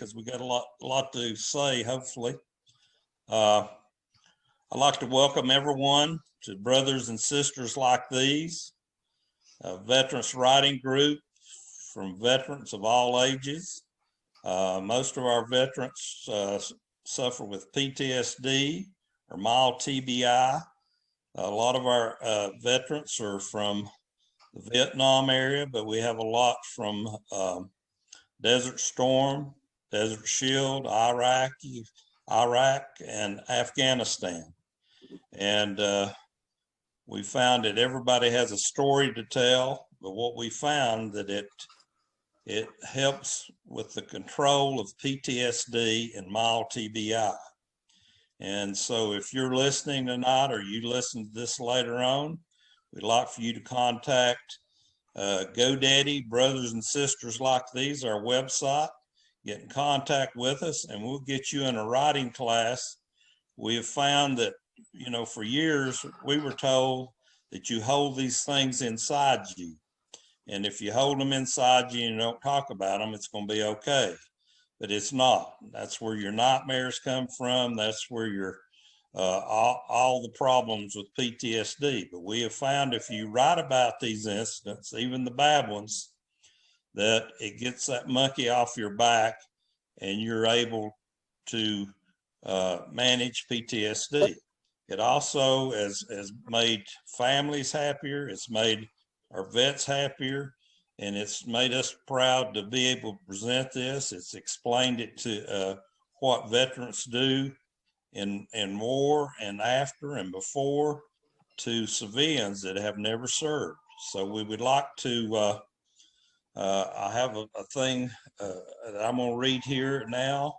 because we got a lot to say, hopefully. I'd like to welcome everyone to Brothers and Sisters Like These, a veterans writing group from veterans of all ages. Most of our veterans suffer with PTSD or mild TBI. A lot of our veterans are from the Vietnam area, but we have a lot from Desert Storm, Desert Shield, Iraq, and Afghanistan. And we found that everybody has a story to tell, but what we found that it helps with the control of PTSD and mild TBI. And so if you're listening tonight or you listen to this later on, we'd like for you to contact GoDaddy, Brothers and Sisters Like These, our website. Get in contact with us and we'll get you in a writing class. We have found that, you know, for years we were told that you hold these things inside you. And if you hold them inside you and don't talk about them, it's going to be okay. But it's not. That's where your nightmares come from. That's where your all the problems with PTSD. But we have found if you write about these incidents, even the bad ones, that it gets that monkey off your back and you're able to manage PTSD. It also has made families happier. It's made our vets happier. And it's made us proud to be able to present this. It's explained it to what veterans do in war and after and before to civilians that have never served. So we would like to, I have a thing that I'm gonna read here now.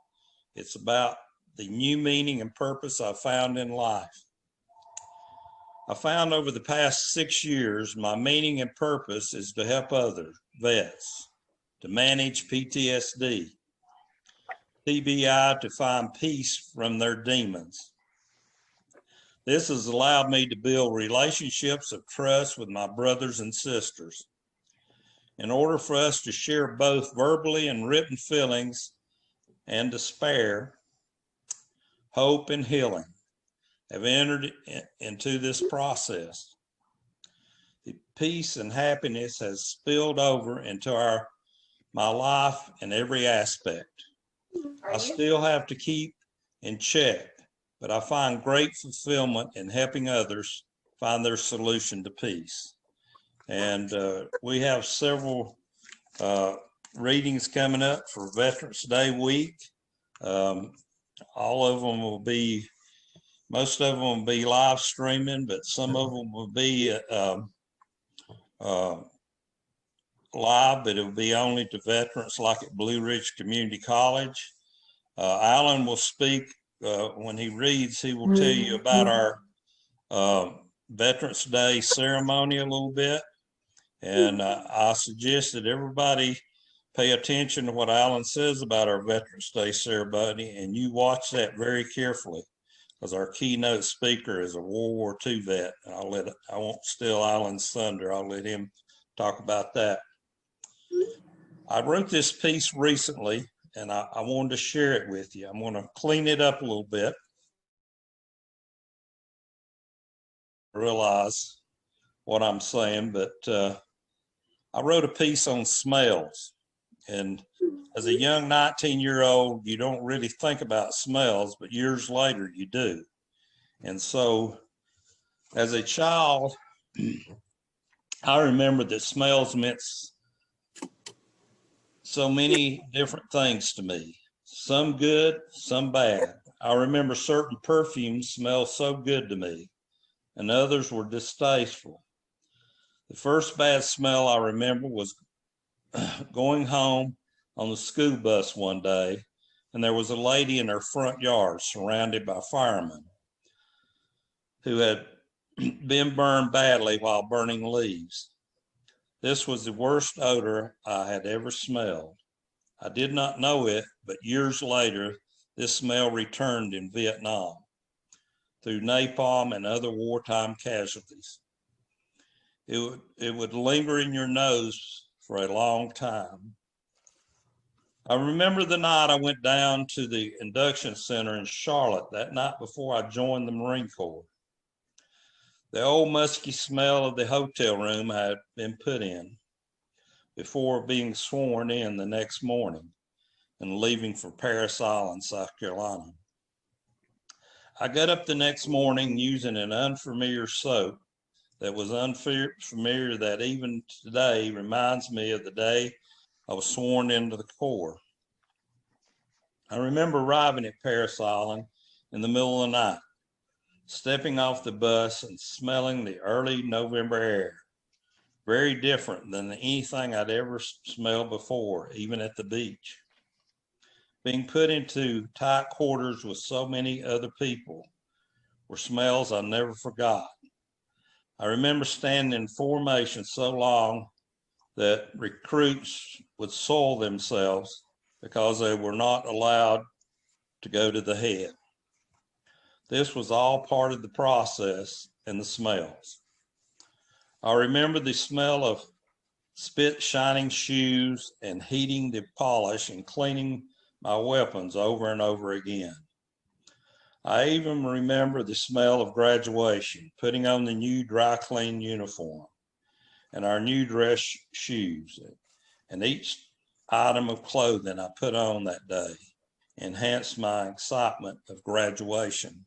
It's about the new meaning and purpose I found in life. I found over the past 6 years, my meaning and purpose is to help other vets to manage PTSD, TBI, to find peace from their demons. This has allowed me to build relationships of trust with my brothers and sisters. In order for us to share both verbally and written feelings and despair, hope and healing, have entered into this process. The peace and happiness has spilled over into my life in every aspect. I still have to keep in check, but I find great fulfillment in helping others find their solution to peace. And we have several readings coming up for Veterans Day week. All of them will be, most of them will be live streaming, but some of them will be live, but it will be only to veterans, like at Blue Ridge Community College. Alan will speak when he reads. He will tell you about our Veterans Day ceremony a little bit. And I suggest that everybody pay attention to what Alan says about our Veterans Day ceremony, and you watch that very carefully, because our keynote speaker is a World War II vet. I won't steal Alan's thunder. I'll let him talk about that. I wrote this piece recently, and I wanted to share it with you. I'm going to clean it up a little bit. Realize what I'm saying, but I wrote a piece on smells. And as a young 19-year-old, you don't really think about smells, but years later you do. And so as a child, I remember that smells meant so many different things to me, some good, some bad. I remember certain perfumes smelled so good to me, and others were distasteful. The first bad smell I remember was going home on the school bus one day, and there was a lady in her front yard surrounded by firemen who had been burned badly while burning leaves. This was the worst odor I had ever smelled. I did not know it, but years later, this smell returned in Vietnam through napalm and other wartime casualties. It would linger in your nose for a long time. I remember the night I went down to the induction center in Charlotte that night before I joined the Marine Corps. The old musky smell of the hotel room had been put in before being sworn in the next morning and leaving for Parris Island, South Carolina. I got up the next morning using an unfamiliar soap that was unfamiliar that even today reminds me of the day I was sworn into the Corps. I remember arriving at Parris Island in the middle of the night, stepping off the bus and smelling the early November air, very different than anything I'd ever smelled before, even at the beach. Being put into tight quarters with so many other people were smells I never forgot. I remember standing in formation so long that recruits would soil themselves because they were not allowed to go to the head. This was all part of the process and the smells. I remember the smell of spit shining shoes and heating the polish and cleaning my weapons over and over again. I even remember the smell of graduation, putting on the new dry clean uniform and our new dress shoes, and each item of clothing I put on that day enhanced my excitement of graduation.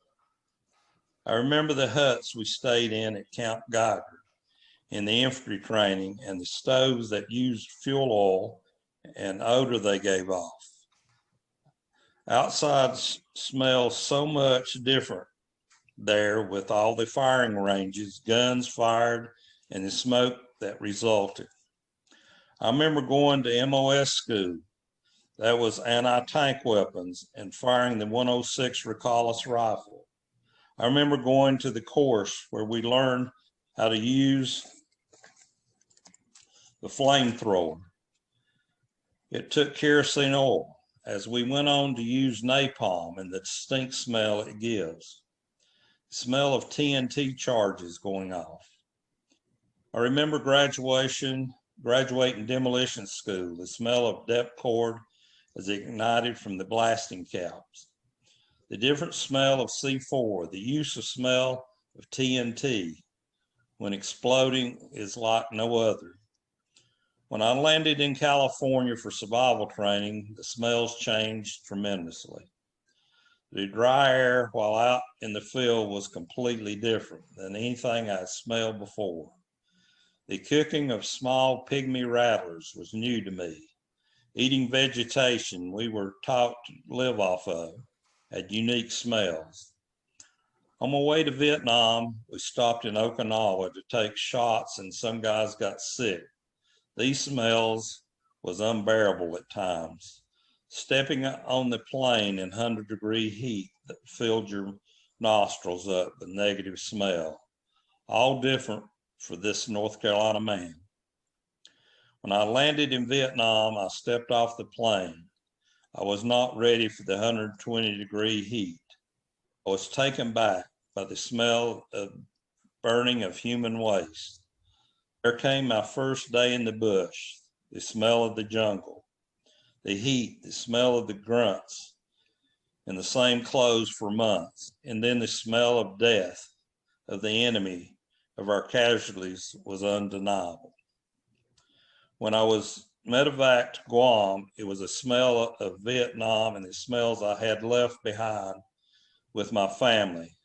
I remember the huts we stayed in at Camp Geiger in the infantry training and the stoves that used fuel oil and odor they gave off. Outside smells so much different there with all the firing ranges, guns fired, and the smoke that resulted. I remember going to MOS school, that was anti-tank weapons, and firing the 106 Recolles rifle. I remember going to the course where we learned how to use the flamethrower. It took kerosene oil as we went on to use napalm and the distinct smell it gives. The smell of TNT charges going off. I remember graduating demolition school, the smell of depth cord as it ignited from the blasting caps. The different smell of C4, the use of smell of TNT when exploding is like no other. When I landed in California for survival training, the smells changed tremendously. The dry air while out in the field was completely different than anything I smelled before. The cooking of small pygmy rattlers was new to me. Eating vegetation we were taught to live off of had unique smells. On my way to Vietnam, we stopped in Okinawa to take shots and some guys got sick. These smells was unbearable at times. Stepping on the plane in 100-degree heat that filled your nostrils up with negative smell, all different for this North Carolina man. When I landed in Vietnam, I stepped off the plane. I was not ready for the 120-degree heat. I was taken back by the smell of burning of human waste. There came my first day in the bush, the smell of the jungle, the heat, the smell of the grunts, in the same clothes for months, and then the smell of death, of the enemy, of our casualties was undeniable. When I was medevac to Guam, it was a smell of Vietnam and the smells I had left behind with my family.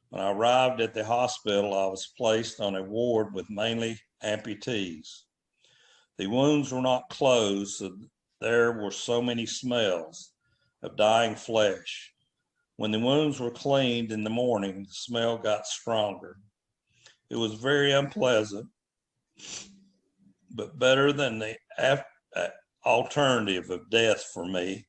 When I arrived at the hospital, I was placed on a ward with mainly amputees. The wounds were not closed, so there were so many smells of dying flesh. When the wounds were cleaned in the morning, the smell got stronger. It was very unpleasant, but better than the alternative of death for me.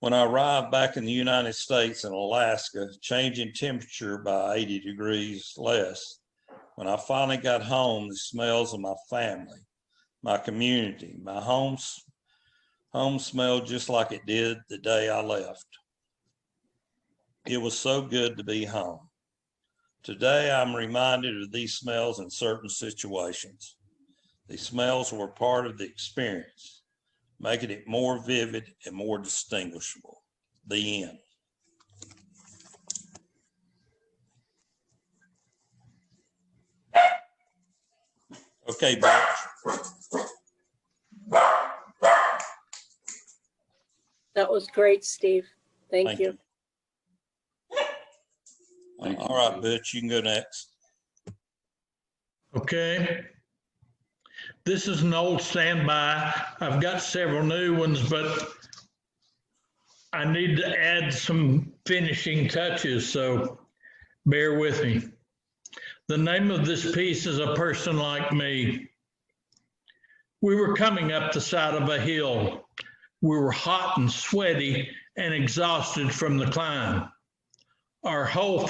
When I arrived back in the United States in Alaska, changing temperature by 80 degrees less, when I finally got home, the smells of my family, my community, my home smelled just like it did the day I left. It was so good to be home. Today, I'm reminded of these smells in certain situations. These smells were part of the experience. making it more vivid and more distinguishable. The end. Okay, Butch. That was great, Steve. Thank you. All right, Butch, you can go next. Okay. This is an old standby. I've got several new ones, but I need to add some finishing touches, so bear with me. The name of this piece is A Person Like Me. We were coming up the side of a hill. We were hot and sweaty and exhausted from the climb. Our whole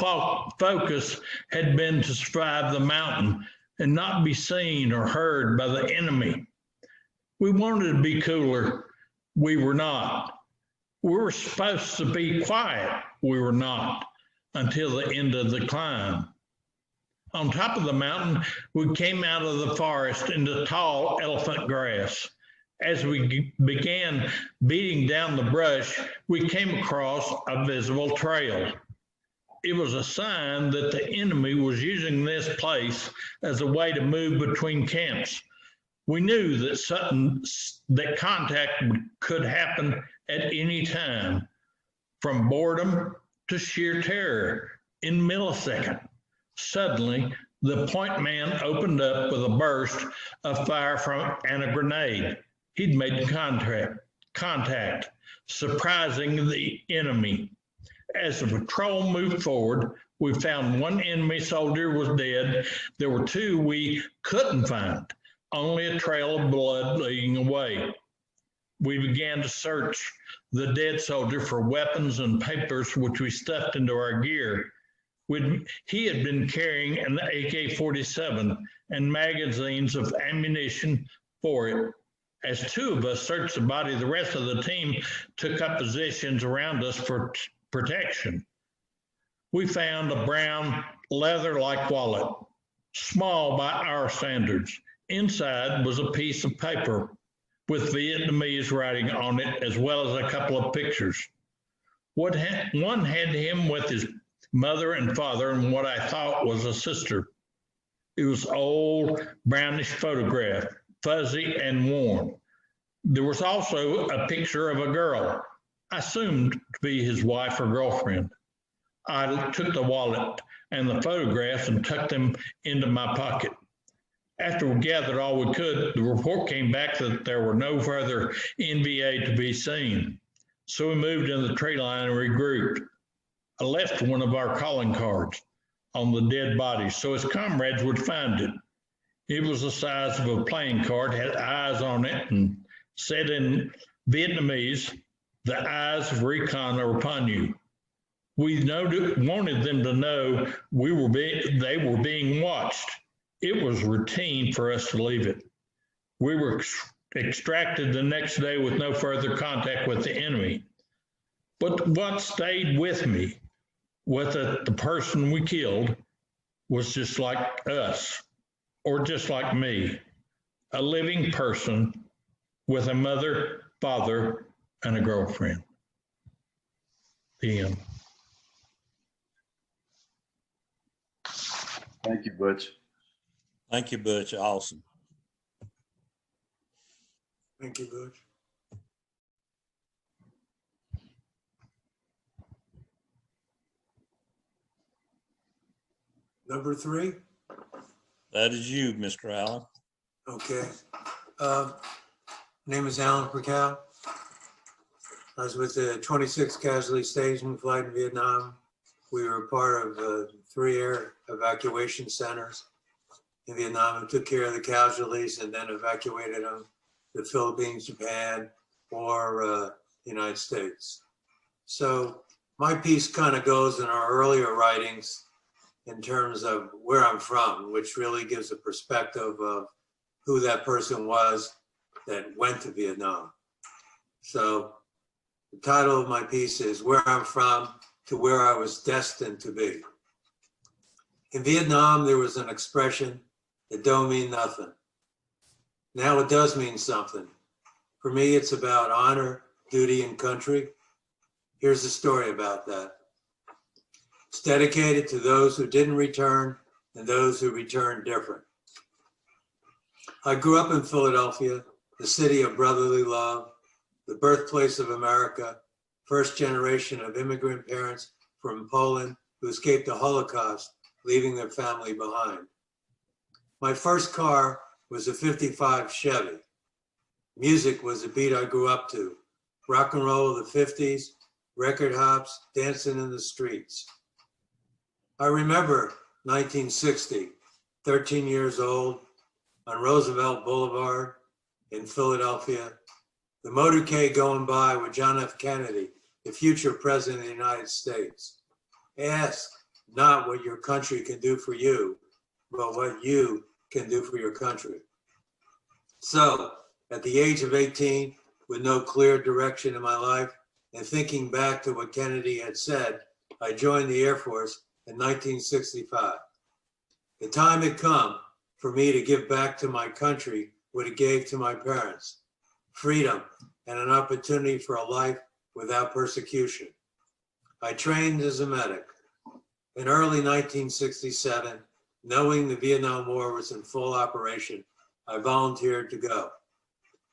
focus had been to survive the mountain and not be seen or heard by the enemy. We wanted to be cooler. We were not. We were supposed to be quiet. We were not until the end of the climb. On top of the mountain, we came out of the forest into tall elephant grass. As we began beating down the brush, we came across a visible trail. It was a sign that the enemy was using this place as a way to move between camps. We knew that contact could happen at any time, from boredom to sheer terror in millisecond. Suddenly, the point man opened up with a burst of fire and a grenade. He'd made contact, surprising the enemy. As the patrol moved forward, we found one enemy soldier was dead. There were two we couldn't find, only a trail of blood leading away. We began to search the dead soldier for weapons and papers, which we stuffed into our gear. He had been carrying an AK-47 and magazines of ammunition for it. As two of us searched the body, the rest of the team took up positions around us for protection. We found a brown leather-like wallet, small by our standards. Inside was a piece of paper with Vietnamese writing on it, as well as a couple of pictures. One had him with his mother and father and what I thought was a sister. It was old, brownish photograph, fuzzy and worn. There was also a picture of a girl, assumed to be his wife or girlfriend. I took the wallet and the photographs and tucked them into my pocket. After we gathered all we could, the report came back that there were no further NVA to be seen. So we moved in the tree line and regrouped. I left one of our calling cards on the dead body so his comrades would find it. It was the size of a playing card, had eyes on it, and said in Vietnamese, "The eyes of recon are upon you." We wanted them to know they were being watched. It was routine for us to leave it. We were extracted the next day with no further contact with the enemy. But what stayed with me was that the person we killed was just like us, or just like me, a living person with a mother, father, and a girlfriend. The end. Thank you, Butch. Thank you, Butch. Awesome. Thank you, Butch. Number 3. That is you, Mr. Allen. Okay. Name is Alan Percal. I was with the 26th Casualty Staging Flight in Vietnam. We were part of 3 air evacuation centers in Vietnam and took care of the casualties and then evacuated them to the Philippines, Japan, or the United States. So my piece kind of goes in our earlier writings in terms of where I'm from, which really gives a perspective of who that person was that went to Vietnam. So the title of my piece is Where I'm From to Where I Was Destined to Be. In Vietnam, there was an expression that don't mean nothing. Now it does mean something. For me, it's about honor, duty, and country. Here's a story about that. It's dedicated to those who didn't return and those who returned different. I grew up in Philadelphia, the city of brotherly love, the birthplace of America, first generation of immigrant parents from Poland who escaped the Holocaust, leaving their family behind. My first car was a '55 Chevy. Music was the beat I grew up to. Rock and roll of the '50s, record hops, dancing in the streets. I remember 1960, 13 years old, on Roosevelt Boulevard in Philadelphia, the motorcade going by with John F. Kennedy, the future president of the United States. Ask not what your country can do for you, but what you can do for your country. So, at the age of 18, with no clear direction in my life, and thinking back to what Kennedy had said, I joined the Air Force in 1965. The time had come for me to give back to my country what it gave to my parents, freedom and an opportunity for a life without persecution. I trained as a medic. In early 1967, knowing the Vietnam War was in full operation, I volunteered to go.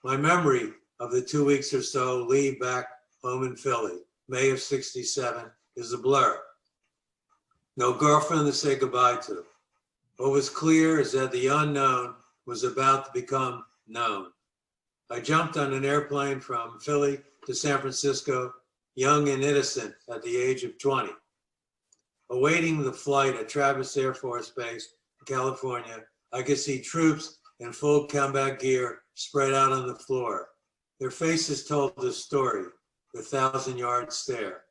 My memory of the 2 weeks or so leave back home in Philly, May of '67, is a blur. No girlfriend to say goodbye to. What was clear is that the unknown was about to become known. I jumped on an airplane from Philly to San Francisco, young and innocent at the age of 20. Awaiting the flight at Travis Air Force Base in California, I could see troops in full combat gear spread out on the floor. Their faces told the story, the 1,000-yard stare.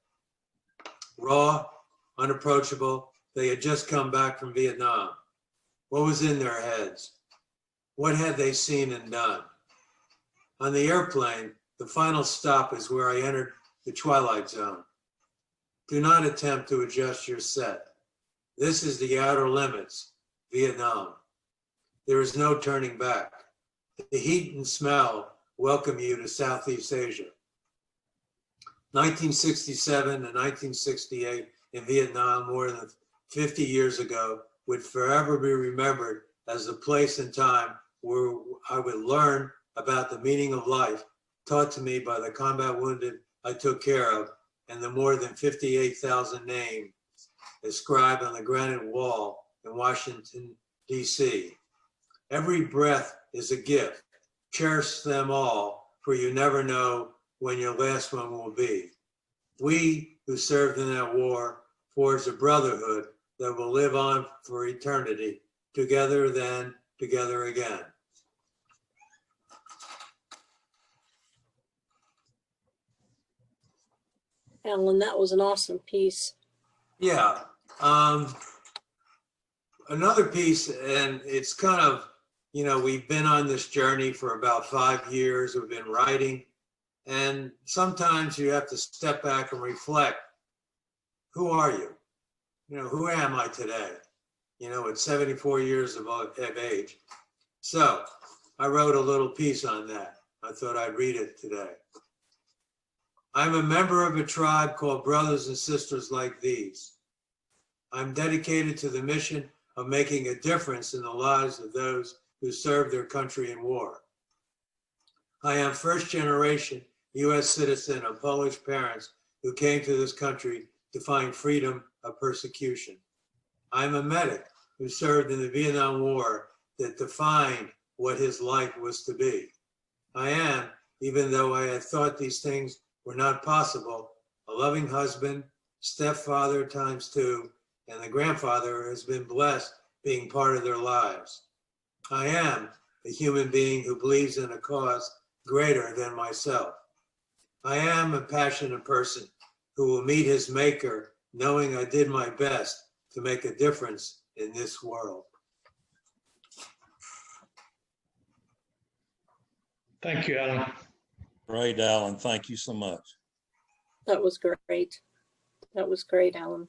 Raw, unapproachable, they had just come back from Vietnam. What was in their heads? What had they seen and done? On the airplane, the final stop is where I entered the twilight zone. Do not attempt to adjust your set. This is the outer limits, Vietnam. There is no turning back. The heat and smell welcome you to Southeast Asia. 1967 and 1968 in Vietnam, more than 50 years ago, would forever be remembered as the place and time where I would learn about the meaning of life taught to me by the combat wounded I took care of and the more than 58,000 names inscribed on the granite wall in Washington, D.C. Every breath is a gift. Cherish them all, for you never know when your last one will be. We who served in that war forged a brotherhood that will live on for eternity, together then, together again. Alan, that was an awesome piece. Yeah. Another piece, and it's kind of, you know, we've been on this journey for about 5 years. We've been writing, and sometimes you have to step back and reflect. Who are you? You know, who am I today? You know, at 74 years of age. So I wrote a little piece on that. I thought I'd read it today. I'm a member of a tribe called Brothers and Sisters Like These. I'm dedicated to the mission of making a difference in the lives of those who served their country in war. I am first generation US citizen of Polish parents who came to this country to find freedom of persecution. I'm a medic who served in the Vietnam War that defined what his life was to be. I am, even though I had thought these things were not possible, a loving husband, stepfather ×2, and the grandfather has been blessed being part of their lives. I am a human being who believes in a cause greater than myself. I am a passionate person who will meet his maker knowing I did my best to make a difference in this world. Thank you, Alan. Great, Alan. Thank you so much. That was great. That was great, Alan.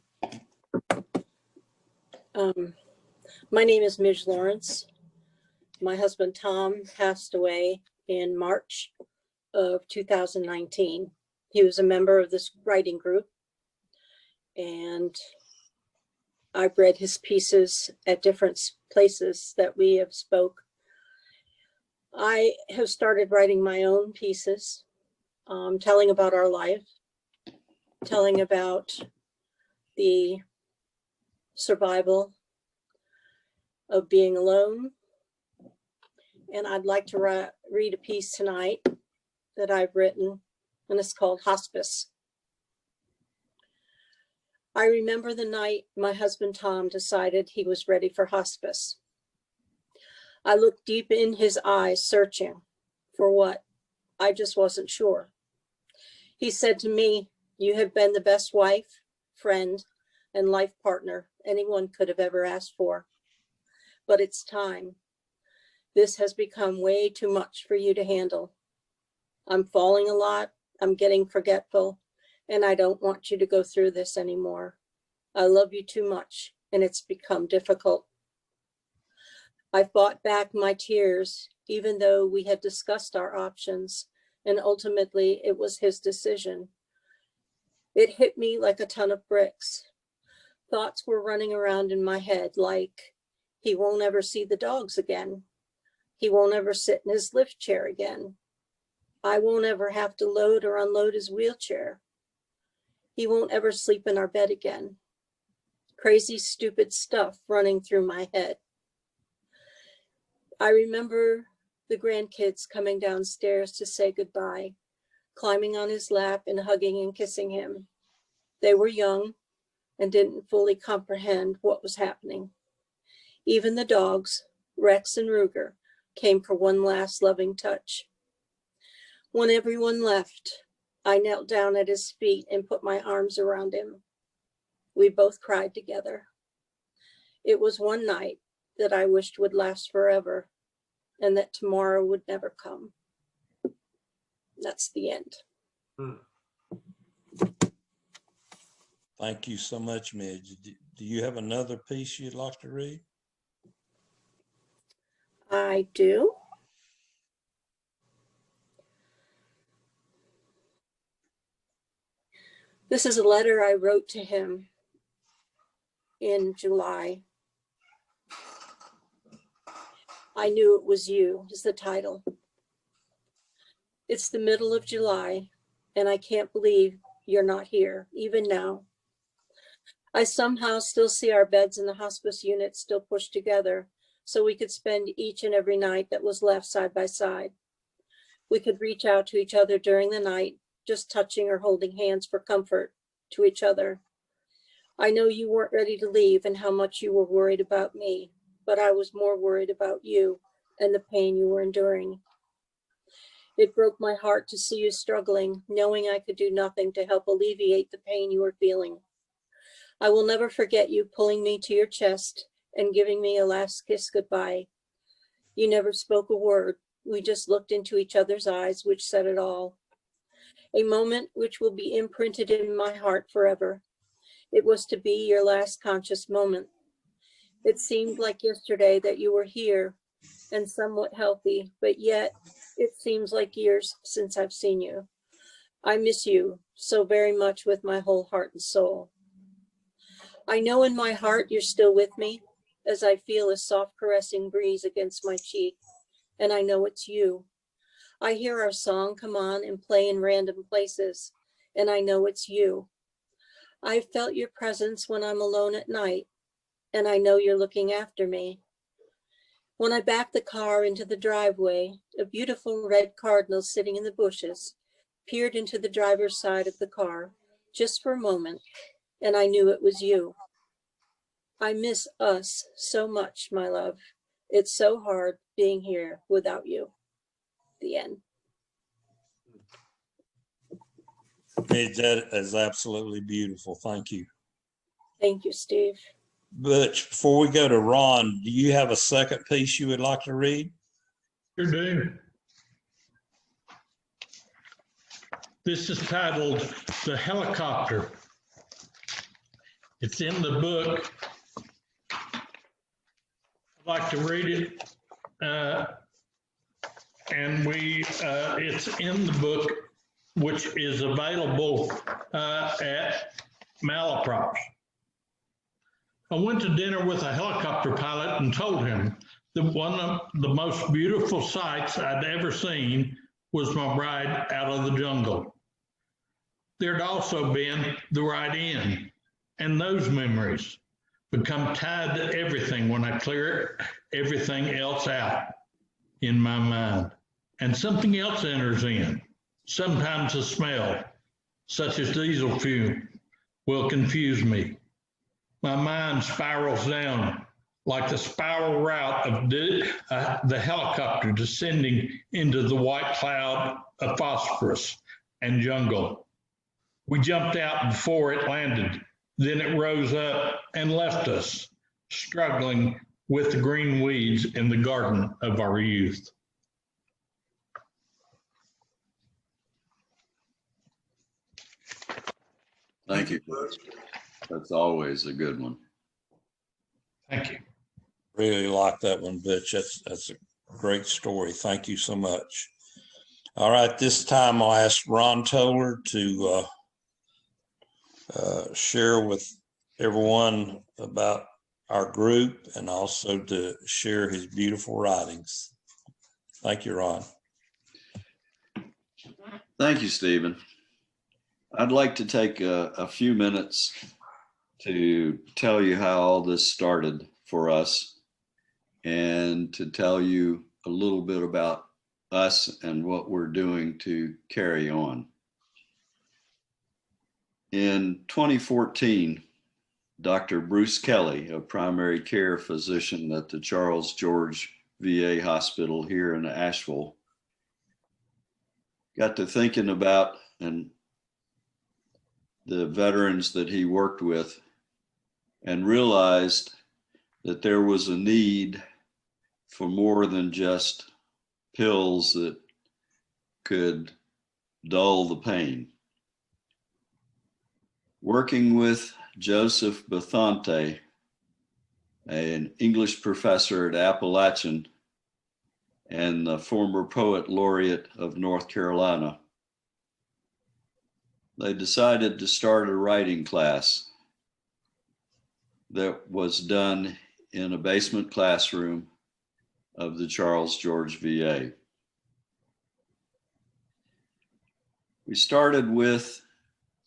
My name is Midge Lawrence. My husband, Tom, passed away in March of 2019. He was a member of this writing group, and I've read his pieces at different places that we have spoke. I have started writing my own pieces, telling about our life, telling about the survival of being alone. And I'd like to read a piece tonight that I've written, and it's called Hospice. I remember the night my husband Tom decided he was ready for hospice. I looked deep in his eyes, searching for what? I just wasn't sure. He said to me, "You have been the best wife, friend, and life partner anyone could have ever asked for. But it's time. This has become way too much for you to handle. I'm falling a lot, I'm getting forgetful, and I don't want you to go through this anymore. I love you too much, and it's become difficult." I fought back my tears, even though we had discussed our options, and ultimately it was his decision. It hit me like a ton of bricks. Thoughts were running around in my head like, he won't ever see the dogs again. He won't ever sit in his lift chair again. I won't ever have to load or unload his wheelchair. He won't ever sleep in our bed again. Crazy, stupid stuff running through my head. I remember the grandkids coming downstairs to say goodbye, climbing on his lap and hugging and kissing him. They were young and didn't fully comprehend what was happening. Even the dogs, Rex and Ruger, came for one last loving touch. When everyone left, I knelt down at his feet and put my arms around him. We both cried together. It was one night that I wished would last forever, and that tomorrow would never come. That's the end. Thank you so much, Midge. Do you have another piece you'd like to read? I do. This is a letter I wrote to him in July. I Knew It Was You is the title. It's the middle of July, and I can't believe you're not here, even now. I somehow still see our beds in the hospice unit still pushed together so we could spend each and every night that was left side by side. We could reach out to each other during the night, just touching or holding hands for comfort to each other. I know you weren't ready to leave and how much you were worried about me, but I was more worried about you and the pain you were enduring. It broke my heart to see you struggling, knowing I could do nothing to help alleviate the pain you were feeling. I will never forget you pulling me to your chest and giving me a last kiss goodbye. You never spoke a word. We just looked into each other's eyes, which said it all. A moment which will be imprinted in my heart forever. It was to be your last conscious moment. It seemed like yesterday that you were here and somewhat healthy, but yet it seems like years since I've seen you. I miss you so very much with my whole heart and soul. I know in my heart you're still with me as I feel a soft caressing breeze against my cheek, and I know it's you. I hear our song come on and play in random places, and I know it's you. I've felt your presence when I'm alone at night, and I know you're looking after me. When I backed the car into the driveway, a beautiful red cardinal sitting in the bushes peered into the driver's side of the car just for a moment, and I knew it was you. I miss us so much, my love. It's so hard being here without you. The end. Midge, that is absolutely beautiful. Thank you. Thank you, Steve. Butch, before we go to Ron, do you have a second piece you would like to read? Sure do. This is titled The Helicopter. It's in the book. I'd like to read it. and it's in the book, which is available at Malaprops. I went to dinner with a helicopter pilot and told him that one of the most beautiful sights I'd ever seen was my ride out of the jungle. There'd also been the ride in, and those memories become tied to everything when I clear everything else out in my mind. And something else enters in. Sometimes a smell, such as diesel fume, will confuse me. My mind spirals down like the spiral route of the helicopter descending into the white cloud of phosphorus and jungle. We jumped out before it landed. Then it rose up and left us, struggling with the green weeds in the garden of our youth. Thank you. That's always a good one. Thank you. Really like that one, Butch. That's a great story. Thank you so much. All right, this time I'll ask Ron Toller to share with everyone about our group and also to share his beautiful writings. Thank you, Ron. Thank you, Stephen. I'd like to take a few minutes to tell you how all this started for us and to tell you a little bit about us and what we're doing to carry on. In 2014, Dr. Bruce Kelly, a primary care physician at the Charles George VA Hospital here in Asheville, got to thinking about the veterans that he worked with and realized that there was a need for more than just pills that could dull the pain. Working with Joseph Bethante, an English professor at Appalachian and the former poet laureate of North Carolina, they decided to start a writing class that was done in a basement classroom of the Charles George VA. We started with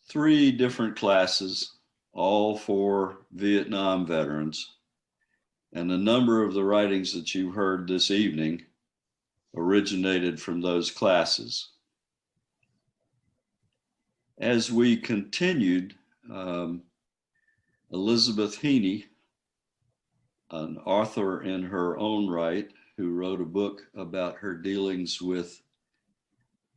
3 different classes, all for Vietnam veterans, and a number of the writings that you heard this evening originated from those classes. As we continued, Elizabeth Heaney, an author in her own right, who wrote a book about her dealings with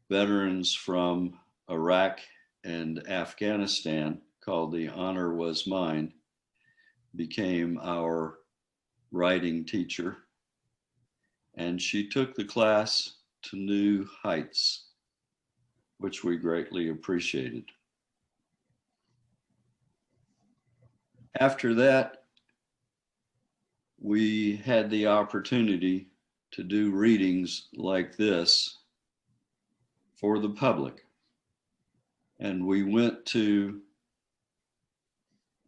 veterans from Iraq and Afghanistan called The Honor Was Mine, became our writing teacher. And she took the class to new heights, which we greatly appreciated. After that, we had the opportunity to do readings like this for the public. And we went to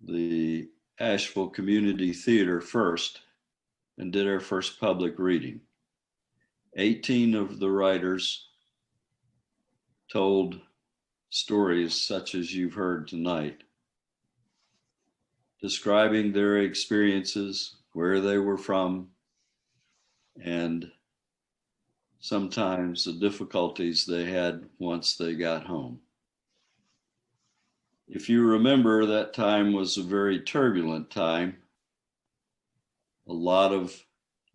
the Asheville Community Theater first and did our first public reading. 18 of the writers told stories such as you've heard tonight, describing their experiences, where they were from, and sometimes the difficulties they had once they got home. If you remember, that time was a very turbulent time. A lot of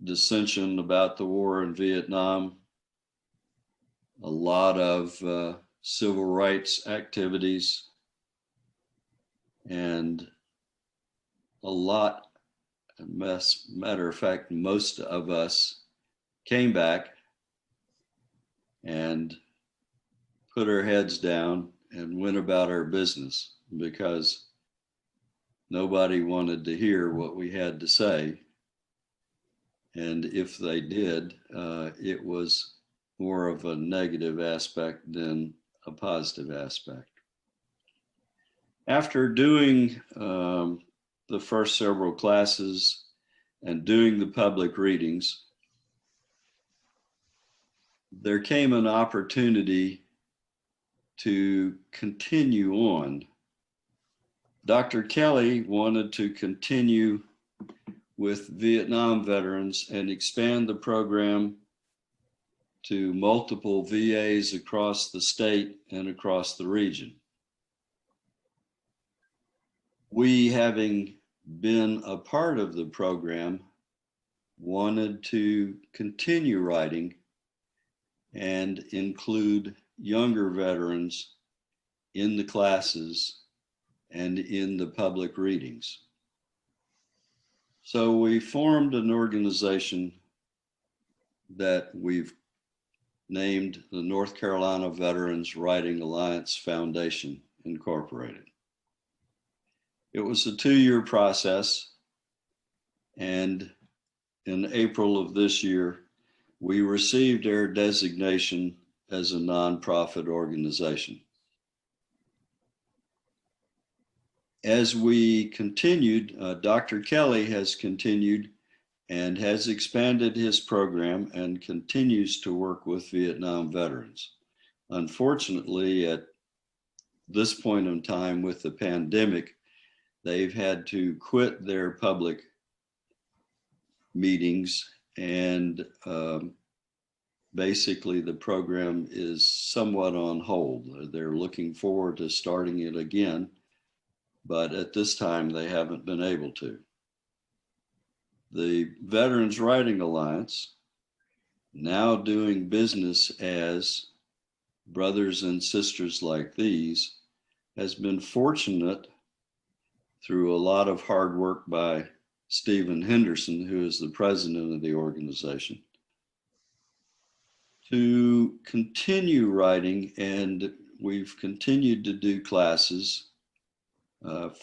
dissension about the war in Vietnam, a lot of civil rights activities, and a lot, matter of fact, most of us came back and put our heads down and went about our business because nobody wanted to hear what we had to say. And if they did, it was more of a negative aspect than a positive aspect. After doing the first several classes and doing the public readings, there came an opportunity to continue on. Dr. Kelly wanted to continue with Vietnam veterans and expand the program to multiple VAs across the state and across the region. We, having been a part of the program, wanted to continue writing and include younger veterans in the classes and in the public readings. So we formed an organization that we've named the North Carolina Veterans Writing Alliance Foundation, Incorporated. It was a 2-year process, and in April of this year, we received our designation as a nonprofit organization. As we continued, Dr. Kelly has continued and has expanded his program and continues to work with Vietnam veterans. Unfortunately, at this point in time with the pandemic, they've had to quit their public meetings, and basically the program is somewhat on hold. They're looking forward to starting it again, but at this time they haven't been able to. The Veterans Writing Alliance, now doing business as Brothers and Sisters Like These, has been fortunate through a lot of hard work by Stephen Henderson, who is the president of the organization, to continue writing, and we've continued to do classes,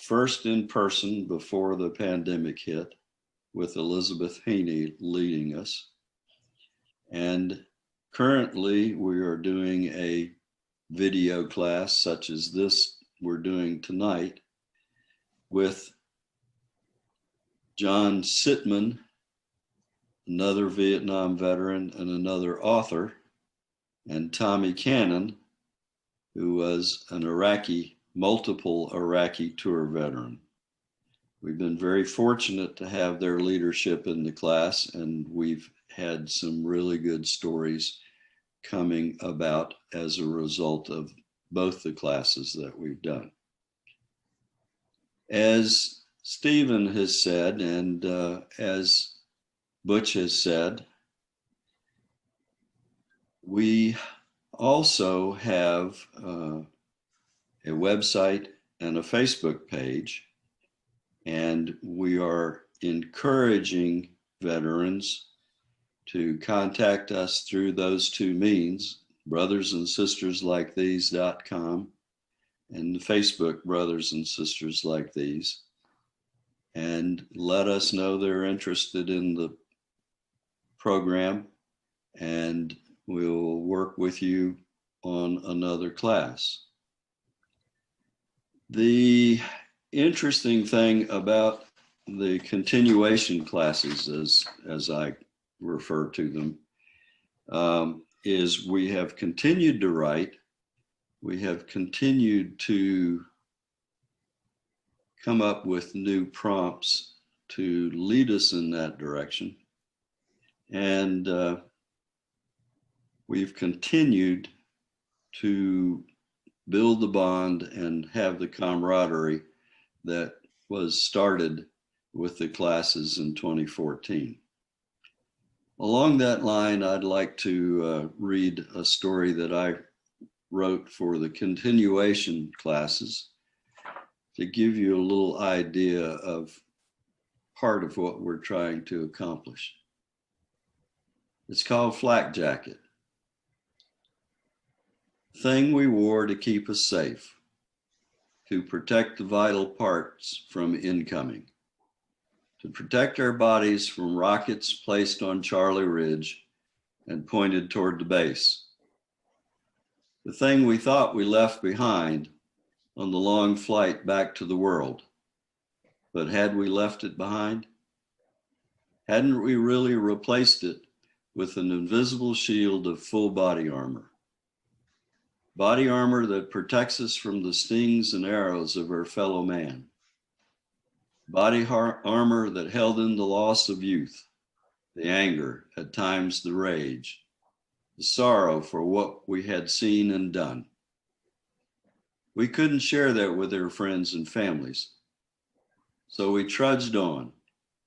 first in person before the pandemic hit, with Elizabeth Haney leading us. And currently we are doing a video class such as this we're doing tonight with John Sitman, another Vietnam veteran and another author, and Tommy Cannon, who was an multiple Iraqi tour veteran. We've been very fortunate to have their leadership in the class, and we've had some really good stories coming about as a result of both the classes that we've done. As Stephen has said, and as Butch has said, we also have a website and a Facebook page, and we are encouraging veterans to contact us through those two means, brothersandsisтерslikethese.com and the Facebook Brothers and Sisters Like These, and let us know they're interested in the program, and we'll work with you on another class. The interesting thing about the continuation classes, as I refer to them, is we have continued to write. We have continued to come up with new prompts to lead us in that direction. And we've continued to build the bond and have the camaraderie that was started with the classes in 2014. Along that line, I'd like to read a story that I wrote for the continuation classes to give you a little idea of part of what we're trying to accomplish. It's called Flak Jacket. Thing we wore to keep us safe, to protect the vital parts from incoming, to protect our bodies from rockets placed on Charlie Ridge and pointed toward the base. The thing we thought we left behind on the long flight back to the world. But had we left it behind? Hadn't we really replaced it with an invisible shield of full body armor? Body armor that protects us from the stings and arrows of our fellow man. Body armor that held in the loss of youth, the anger, at times the rage, the sorrow for what we had seen and done. We couldn't share that with our friends and families. So we trudged on,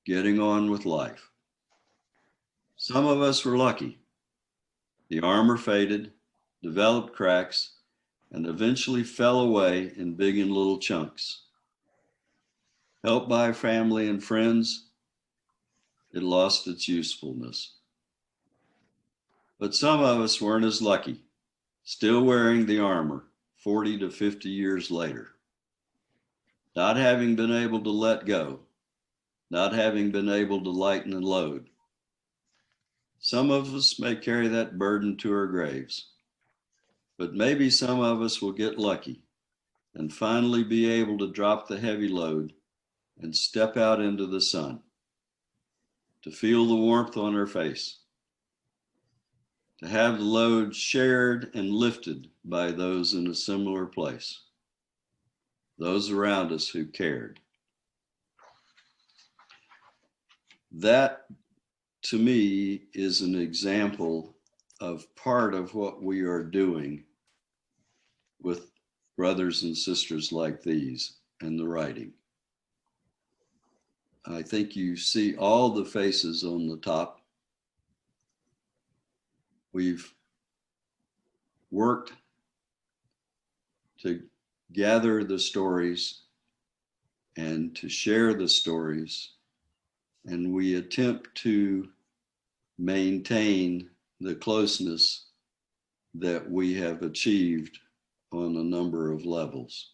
getting on with life. Some of us were lucky. The armor faded, developed cracks, and eventually fell away in big and little chunks. Helped by family and friends, it lost its usefulness. But some of us weren't as lucky, still wearing the armor 40 to 50 years later. Not having been able to let go, not having been able to lighten and load. Some of us may carry that burden to our graves, but maybe some of us will get lucky and finally be able to drop the heavy load and step out into the sun, to feel the warmth on our face, to have the load shared and lifted by those in a similar place, those around us who cared. That, to me, is an example of part of what we are doing with brothers and sisters like these and the writing. I think you see all the faces on the top. We've worked to gather the stories and to share the stories, and we attempt to maintain the closeness that we have achieved on a number of levels.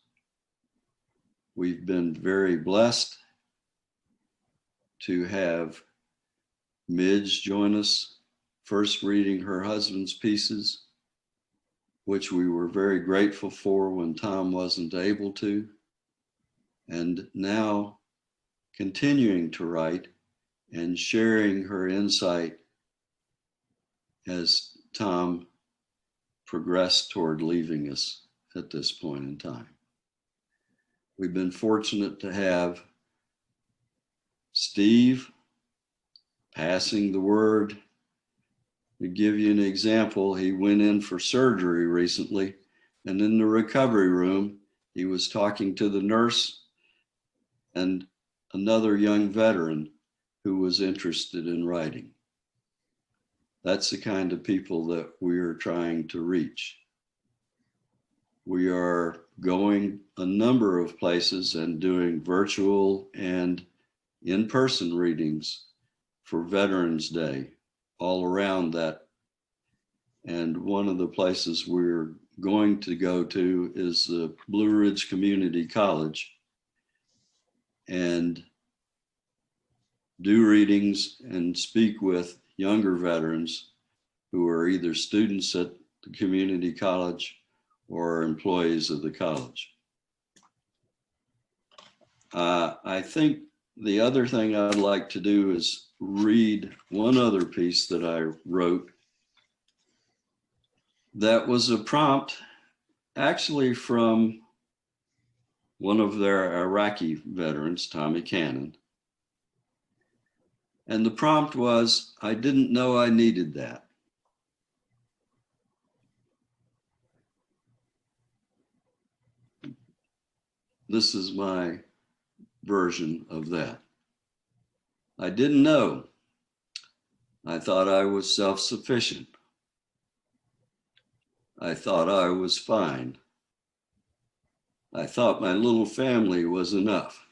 We've been very blessed to have Midge join us, first reading her husband's pieces, which we were very grateful for when Tom wasn't able to, and now continuing to write and sharing her insight as Tom progressed toward leaving us at this point in time. We've been fortunate to have Steve passing the word. To give you an example, he went in for surgery recently, and in the recovery room, he was talking to the nurse and another young veteran who was interested in writing. That's the kind of people that we are trying to reach. We are going a number of places and doing virtual and in-person readings for Veterans Day all around that. And one of the places we're going to go to is the Blue Ridge Community College and do readings and speak with younger veterans who are either students at the community college or employees of the college. I think the other thing I'd like to do is read one other piece that I wrote that was a prompt actually from one of their Iraqi veterans, Tommy Cannon. And the prompt was, I didn't know I needed that. This is my version of that. I didn't know. I thought I was self-sufficient. I thought I was fine. I thought my little family was enough.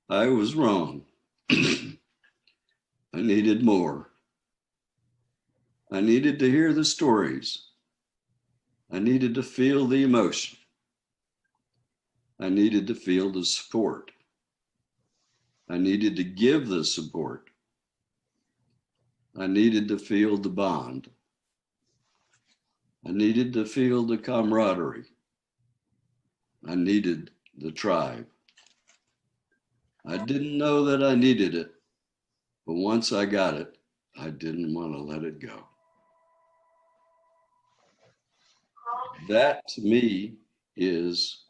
I was wrong. I needed more. I needed to hear the stories. I needed to feel the emotion. I needed to feel the support. I needed to give the support. I needed to feel the bond. I needed to feel the camaraderie. I needed the tribe. I didn't know that I needed it, but once I got it, I didn't want to let it go. That to me is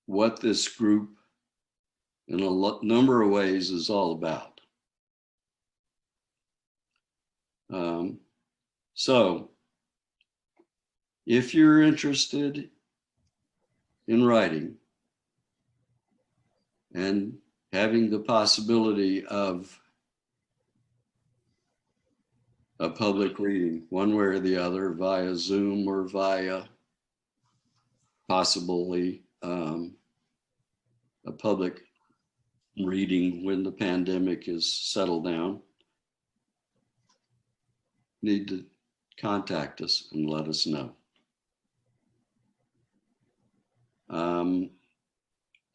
what this group in a number of ways is all about. So if you're interested in writing and having the possibility of a public reading, one way or the other, via Zoom or via possibly a public reading when the pandemic is settled down, need to contact us and let us know.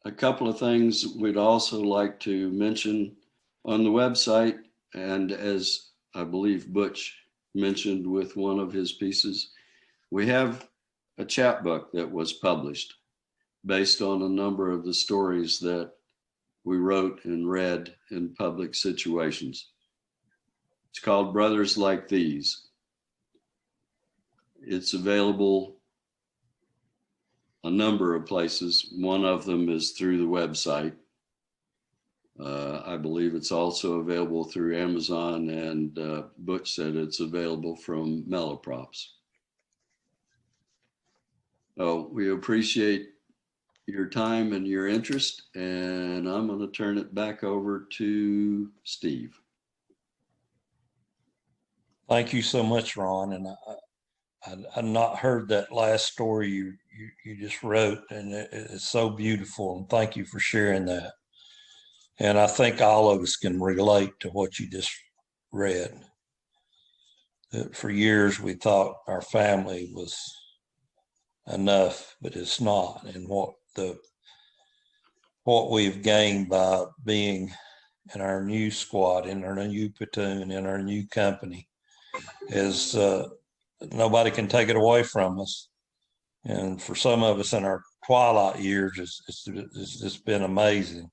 A couple of things we'd also like to mention on the website, and as I believe Butch mentioned with one of his pieces, we have a chapbook that was published based on a number of the stories that we wrote and read in public situations. It's called Brothers Like These. It's available a number of places. One of them is through the website. I believe it's also available through Amazon, and Butch said it's available from Melloprops. So we appreciate your time and your interest, and I'm going to turn it back over to Steve. Thank you so much, Ron. And I'd not heard that last story you just wrote, and it's so beautiful. And thank you for sharing that. And I think all of us can relate to what you just read. For years, we thought our family was enough, but it's not. And what we've gained by being in our new squad, in our new platoon, in our new company, is nobody can take it away from us. And for some of us in our twilight years, it's just been amazing.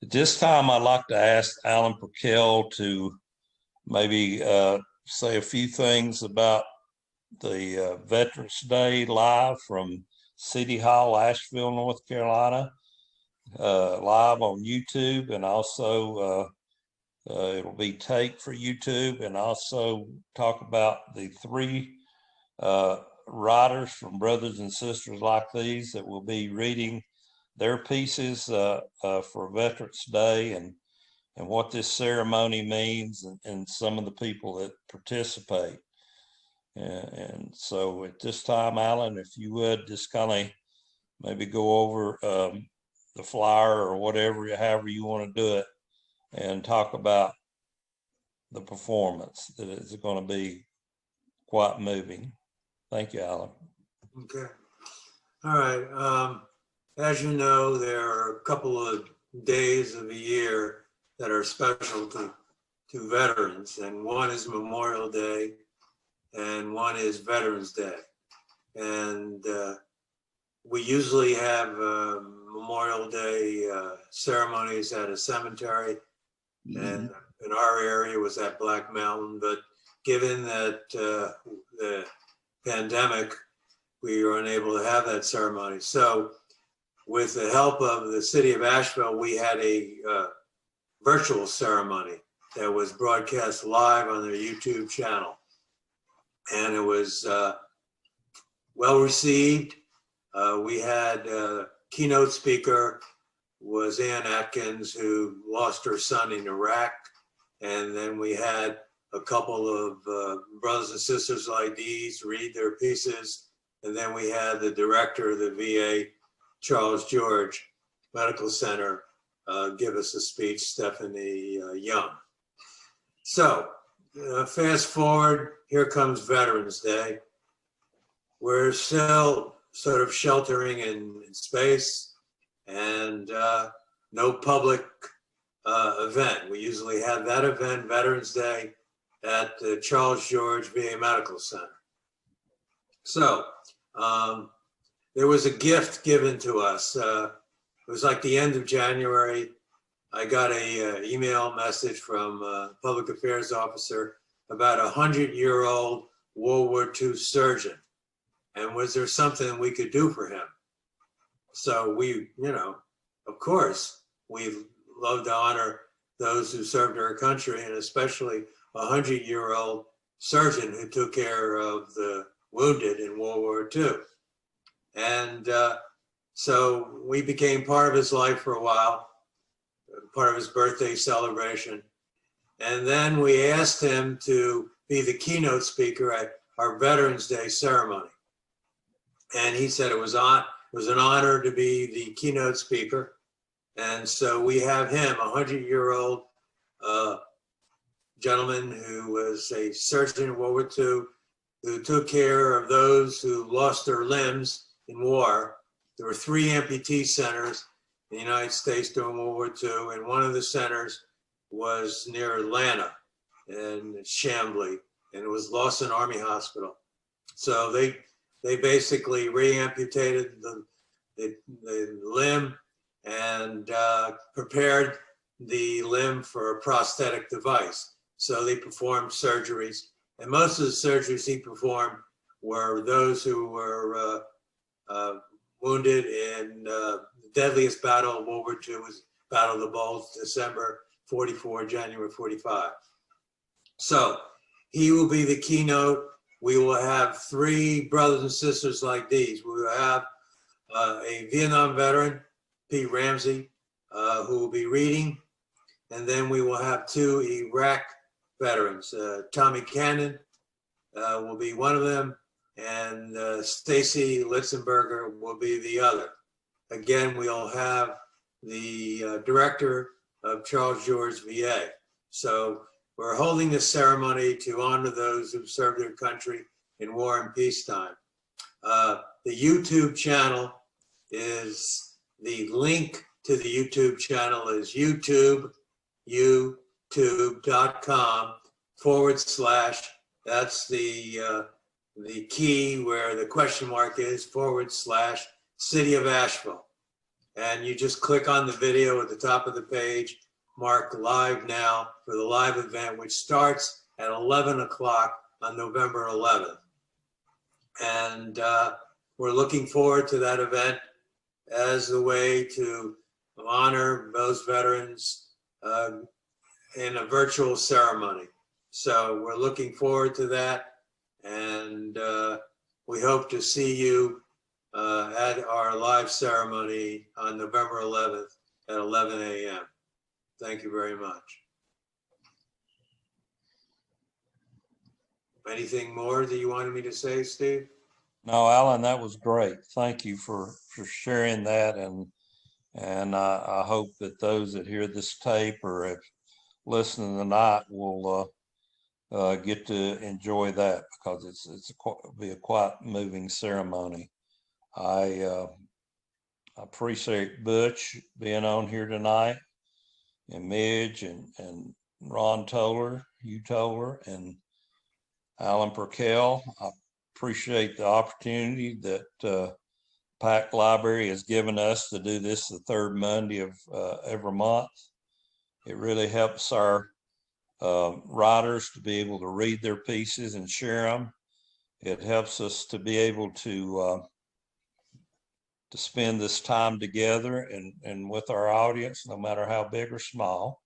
At this time, I'd like to ask Alan Perkel to maybe say a few things about the Veterans Day live from City Hall, Asheville, North Carolina, live on YouTube, and also it'll be taped for YouTube, and also talk about the 3 writers from Brothers and Sisters Like These that will be reading their pieces for Veterans Day, and what this ceremony means, and some of the people that participate. And so at this time, Alan, if you would just kind of maybe go over the flyer or whatever, however you want to do it, and talk about the performance, that is going to be quite moving. Thank you, Alan. Okay. All right. As you know, there are a couple of days of the year that are special to veterans, and one is Memorial Day and one is Veterans Day. And we usually have Memorial Day ceremonies at a cemetery, and in our area was at Black Mountain, but given that the pandemic, we were unable to have that ceremony. So with the help of the city of Asheville, we had a virtual ceremony that was broadcast live on their YouTube channel. And it was well received. We had keynote speaker was Ann Atkins, who lost her son in Iraq. And then we had a couple of brothers and sisters like these read their pieces. And then we had the director of the VA, Charles George Medical Center, give us a speech, Stephanie Young. So fast forward, here comes Veterans Day. We're still sort of sheltering in space, and no public event. We usually have that event, Veterans Day, at the Charles George VA Medical Center. So there was a gift given to us. It was like the end of January. I got a email message from a public affairs officer about a 100-year-old World War II surgeon. And was there something we could do for him? So we, of course, we love to honor those who served our country, and especially a 100-year-old surgeon who took care of the wounded in World War II. And so we became part of his life for a while, part of his birthday celebration. And then we asked him to be the keynote speaker at our Veterans Day ceremony. And he said it was an honor to be the keynote speaker. And so we have him, a 100-year-old gentleman who was a surgeon in World War II, who took care of those who lost their limbs in war. There were 3 amputee centers in the United States during World War II, and one of the centers was near Atlanta and Chambly, and it was Lawson Army Hospital. So they basically re-amputated the limb and prepared the limb for a prosthetic device. So they performed surgeries, and most of the surgeries he performed were those who were wounded in the deadliest battle of World War II, was Battle of the Bulge, December 44, January 45. So he will be the keynote. We will have 3 brothers and sisters like these. We will have a Vietnam veteran, Pete Ramsey, who will be reading. And then we will have 2 Iraq veterans. Tommy Cannon will be one of them, and Stacy Litzenberger will be the other. Again, we'll have the director of Charles George VA. So we're holding this ceremony to honor those who've served their country in war and peacetime. The YouTube channel is, the link to the YouTube channel is youtube.com/, that's the key where the question mark is, / City of Asheville. And you just click on the video at the top of the page, mark live now for the live event, which starts at 11 o'clock on November 11th. And we're looking forward to that event as a way to honor those veterans in a virtual ceremony. So we're looking forward to that. And we hope to see you at our live ceremony on November 11th at 11 a.m. Thank you very much. Anything more that you wanted me to say, Steve? No, Alan, that was great. Thank you for sharing that. And I hope that those that hear this tape or have listened tonight will get to enjoy that, because it's be a quite moving ceremony. I appreciate Butch being on here tonight, and Midge and Ron Toller, Hugh Toller, and Alan Perkel. I appreciate the opportunity that Pack Library has given us to do this the 3rd Monday of every month. It really helps our writers to be able to read their pieces and share them. It helps us to be able to spend this time together and with our audience, no matter how big or small,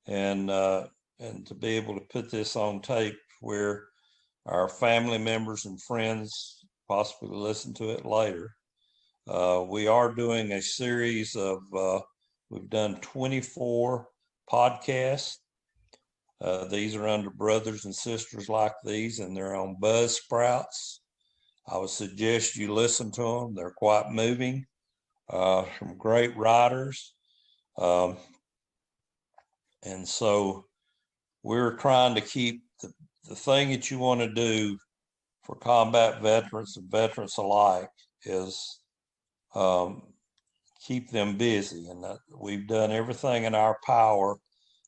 and to be able to put this on tape where our family members and friends possibly listen to it later. We are doing a series of, we've done 24 podcasts. These are under Brothers and Sisters Like These, and they're on Buzzsprouts. I would suggest you listen to them. They're quite moving, from great writers. And so we're trying to keep the thing that you want to do for combat veterans and veterans alike is keep them busy. And we've done everything in our power.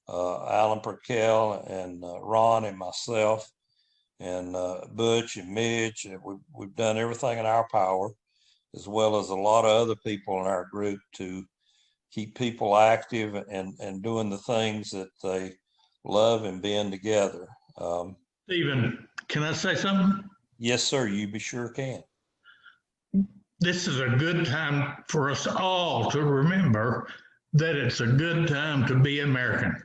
Alan Perkel and Ron and myself and Butch and Midge, we've done everything in our power, as well as a lot of other people in our group, to keep people active and doing the things that they love and being together. Stephen, can I say something? Yes, sir, you be sure can. This is a good time for us all to remember that it's a good time to be American.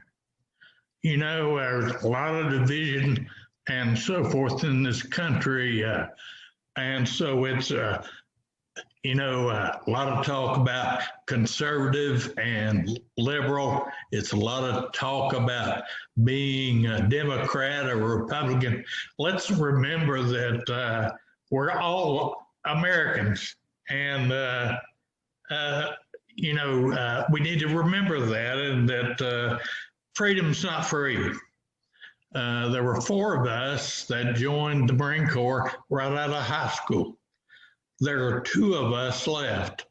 You know, there's a lot of division and so forth in this country. And so it's, you know, a lot of talk about conservative and liberal. It's a lot of talk about being a Democrat or Republican. Let's remember that we're all Americans. And, you know, we need to remember that, and that freedom's not free. There were 4 of us that joined the Marine Corps right out of high school. There are 2 of us left,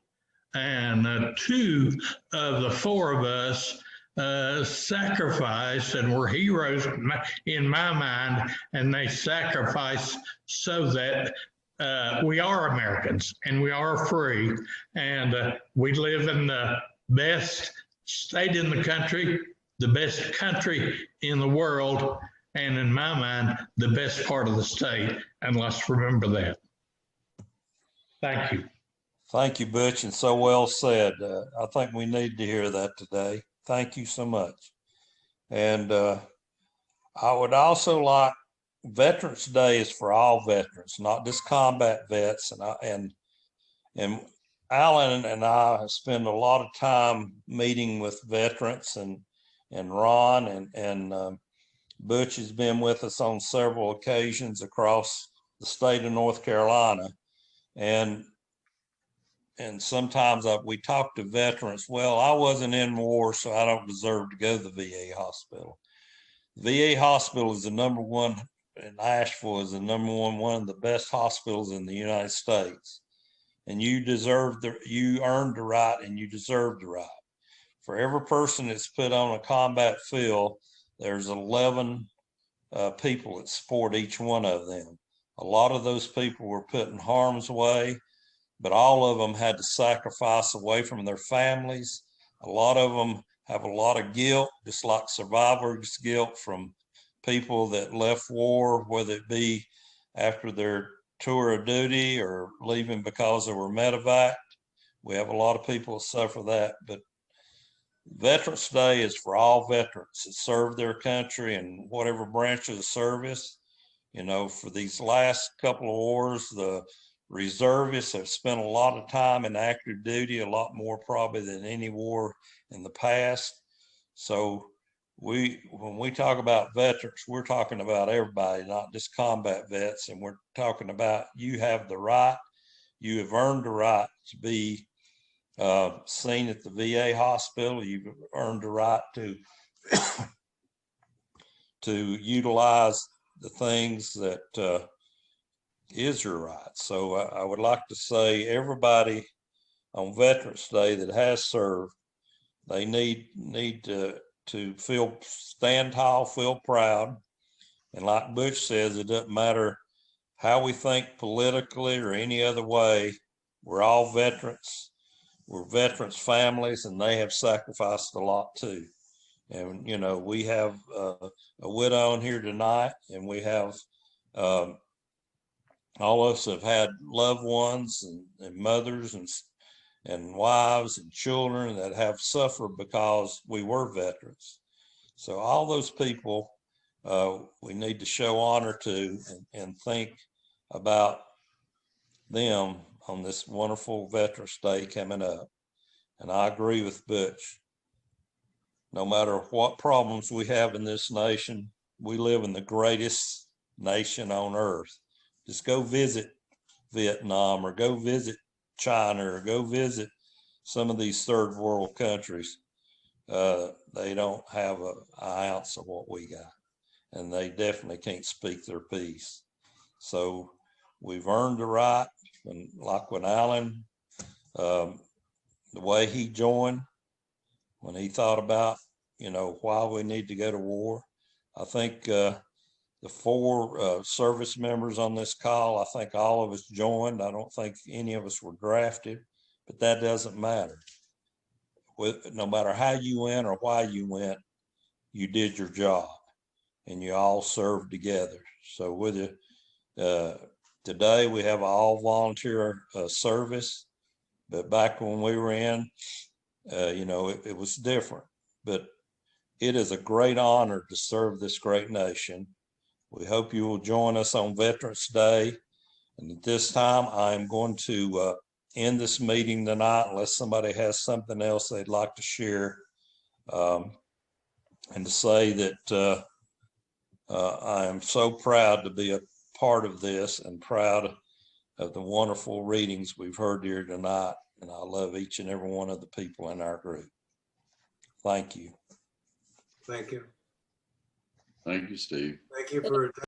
and 2 of the 4 of us sacrificed and were heroes in my mind, and they sacrificed so that we are Americans and we are free, and we live in the best state in the country, the best country in the world, and in my mind, the best part of the state. And let's remember that. Thank you. Thank you, Butch, and so well said. I think we need to hear that today. Thank you so much. And I would also like, Veterans Day is for all veterans, not just combat vets. And Alan and I have spent a lot of time meeting with veterans, and Ron and Butch has been with us on several occasions across the state of North Carolina. And sometimes we talk to veterans, well, I wasn't in war, so I don't deserve to go to the VA hospital. The VA hospital is the #1 in Asheville, is the #1, one of the best hospitals in the United States. And you earned the right, and you deserve the right. For every person that's put on a combat field, there's 11 people that support each one of them. A lot of those people were put in harm's way, but all of them had to sacrifice away from their families. A lot of them have a lot of guilt, just like survivors' guilt from people that left war, whether it be after their tour of duty or leaving because they were medevaced. We have a lot of people that suffer that, but Veterans Day is for all veterans that serve their country in whatever branch of the service. You know, for these last couple of wars, the reservists have spent a lot of time in active duty, a lot more probably than any war in the past. So when we talk about veterans, we're talking about everybody, not just combat vets. And we're talking about, you have the right, you have earned the right to be seen at the VA hospital. You've earned the right to utilize the things that is your right. So I would like to say, everybody on Veterans Day that has served, they need to stand tall, feel proud. And like Butch says, it doesn't matter how we think politically or any other way, we're all veterans. We're veterans' families, and they have sacrificed a lot too. And, you know, we have a widow in here tonight, and we have, all of us have had loved ones and mothers and wives and children that have suffered because we were veterans. So all those people, we need to show honor to and think about them on this wonderful Veterans Day coming up. And I agree with Butch. No matter what problems we have in this nation, we live in the greatest nation on earth. Just go visit Vietnam, or go visit China, or go visit some of these third world countries. They don't have an ounce of what we got, and they definitely can't speak their piece. So we've earned the right, and like when Alan the way he joined when he thought about, why we need to go to war. I think the 4 service members on this call, I think all of us joined. I don't think any of us were drafted, but that doesn't matter. No matter how you went or why you went, you did your job and you all served together. So with you, today we have an all volunteer service, but back when we were in, it was different, but it is a great honor to serve this great nation. We hope you will join us on Veterans Day. And at this time, I'm going to end this meeting tonight unless somebody has something else they'd like to share. And to say that I am so proud to be a part of this and proud of the wonderful readings we've heard here tonight. And I love each and every one of the people in our group. Thank you. Thank you. Thank you, Steve. Thank you for